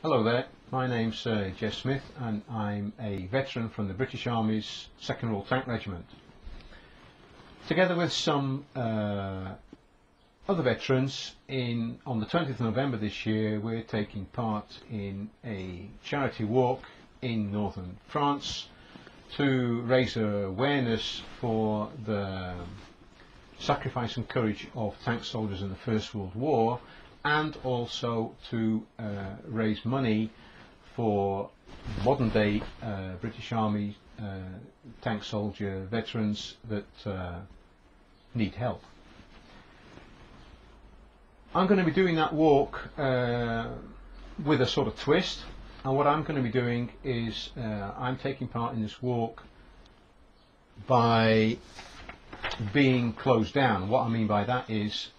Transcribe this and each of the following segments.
Hello there, my name's Jess Smith and I'm a veteran from the British Army's 2nd Royal Tank Regiment. Together with some other veterans, on the 20th of November this year we're taking part in a charity walk in northern France to raise awareness for the sacrifice and courage of tank soldiers in the First World War, and also to raise money for modern day British Army tank soldier veterans that need help. I'm going to be doing that walk with a sort of twist, and what I'm going to be doing is I'm taking part in this walk by being closed down. What I mean by that is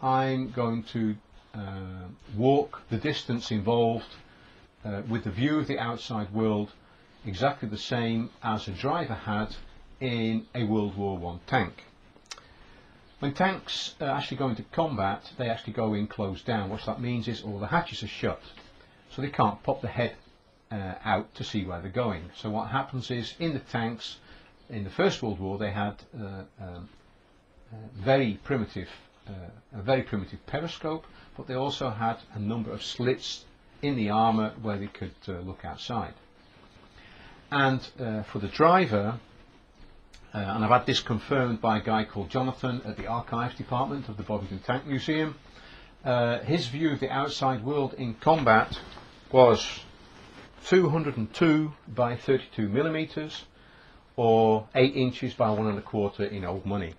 I'm going to walk the distance involved with the view of the outside world exactly the same as a driver had in a World War I tank. When tanks actually go into combat, they actually go in closed down. What that means is all the hatches are shut, so they can't pop the head out to see where they're going. So what happens is, in the tanks in the First World War, they had a very primitive periscope, but they also had a number of slits in the armour where they could look outside. And for the driver, and I've had this confirmed by a guy called Jonathan at the Archives Department of the Bovington Tank Museum, his view of the outside world in combat was 202 by 32 millimeters, or 8 inches by 1 1/4 in old money.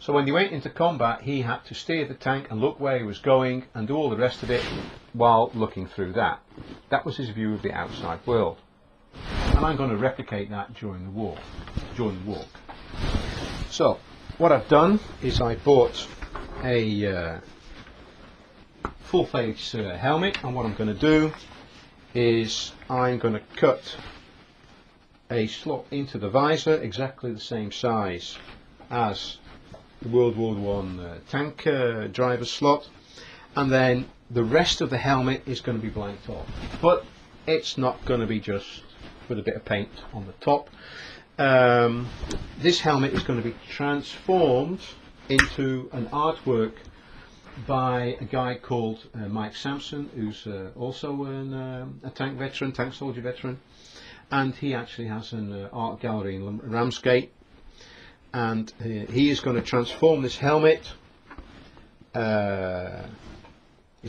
So when he went into combat, he had to steer the tank and look where he was going and do all the rest of it while looking through that. That was his view of the outside world, and I'm going to replicate that during the walk. So what I've done is I bought a full face helmet, and what I'm going to do is I'm going to cut a slot into the visor exactly the same size as the World War I tank driver slot, and then the rest of the helmet is going to be blanked off, but it's not going to be just with a bit of paint on the top. This helmet is going to be transformed into an artwork by a guy called Mike Sampson, who's also a tank veteran, tank soldier veteran, and he actually has an art gallery in Ramsgate, and he is going to transform this helmet. He's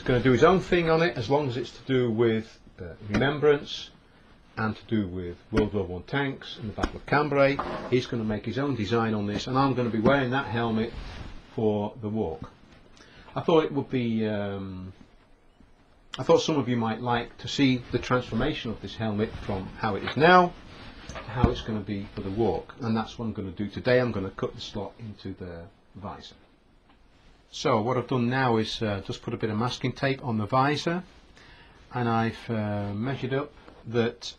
going to do his own thing on it, as long as it's to do with remembrance and to do with World War I tanks and the Battle of Cambrai. He's going to make his own design on this, and I'm going to be wearing that helmet for the walk. I thought it would be I thought some of you might like to see the transformation of this helmet from how it is now to how it's going to be for the walk, and that's what I'm going to do today. I'm going to cut the slot into the visor. So what I've done now is just put a bit of masking tape on the visor, and I've measured up that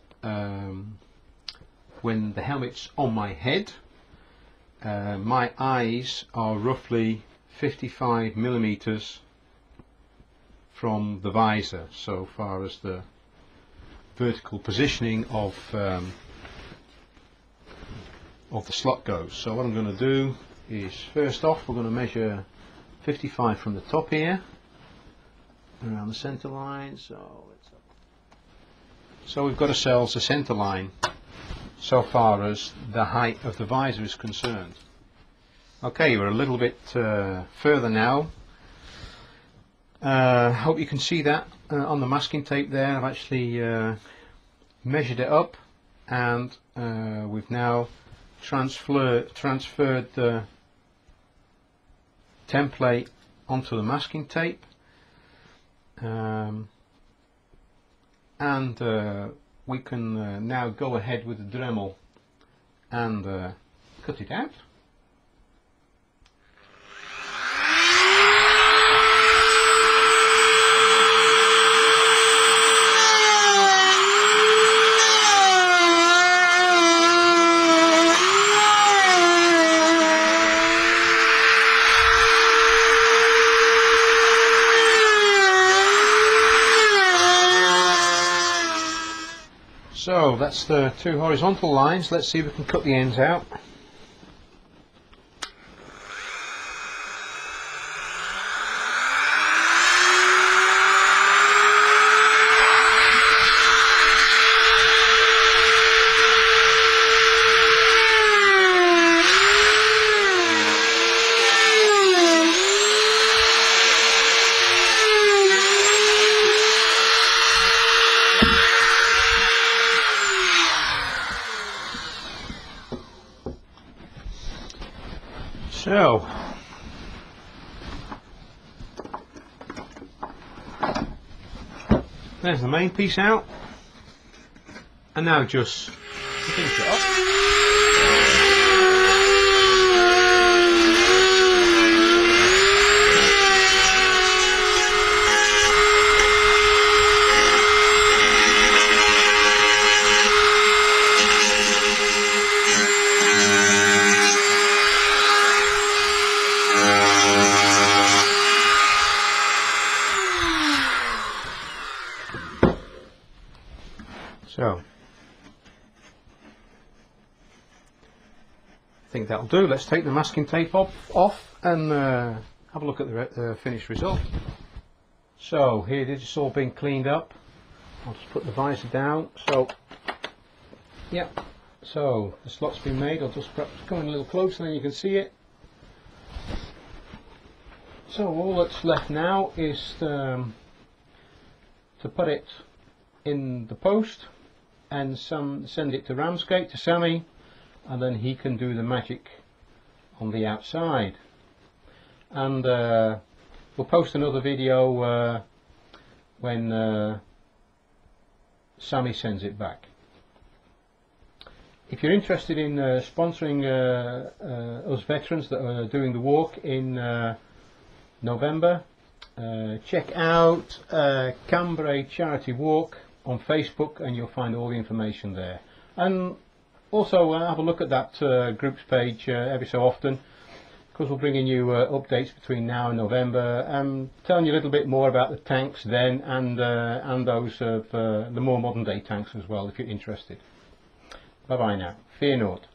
when the helmet's on my head, my eyes are roughly 55 millimeters from the visor, so far as the vertical positioning of the slot goes. So what I'm going to do is, first off, we're going to measure 55 from the top here around the center line. So we've got ourselves a center line so far as the height of the visor is concerned. Okay, we're a little bit further now. Hope you can see that on the masking tape there. I've actually measured it up, and we've now transferred the template onto the masking tape, and we can now go ahead with the Dremel and cut it out. So that's the two horizontal lines. Let's see if we can cut the ends out. So there's the main piece out, and now just finish it off. So I think that'll do. Let's take the masking tape off and have a look at the finished result. So here it is, it's all been cleaned up. I'll just put the visor down. So yeah, so the slot's been made. I'll just perhaps come in a little closer then you can see it. So all that's left now is to put it in the post and send it to Ramsgate, to Sammy, and then he can do the magic on the outside. And we'll post another video when Sammy sends it back. If you're interested in sponsoring us veterans that are doing the walk in November, check out Cambrai Charity Walk on Facebook and you'll find all the information there. And also have a look at that groups page every so often, because we're bringing you updates between now and November and telling you a little bit more about the tanks then and those of the more modern day tanks as well if you're interested. Bye bye now. Fear naught.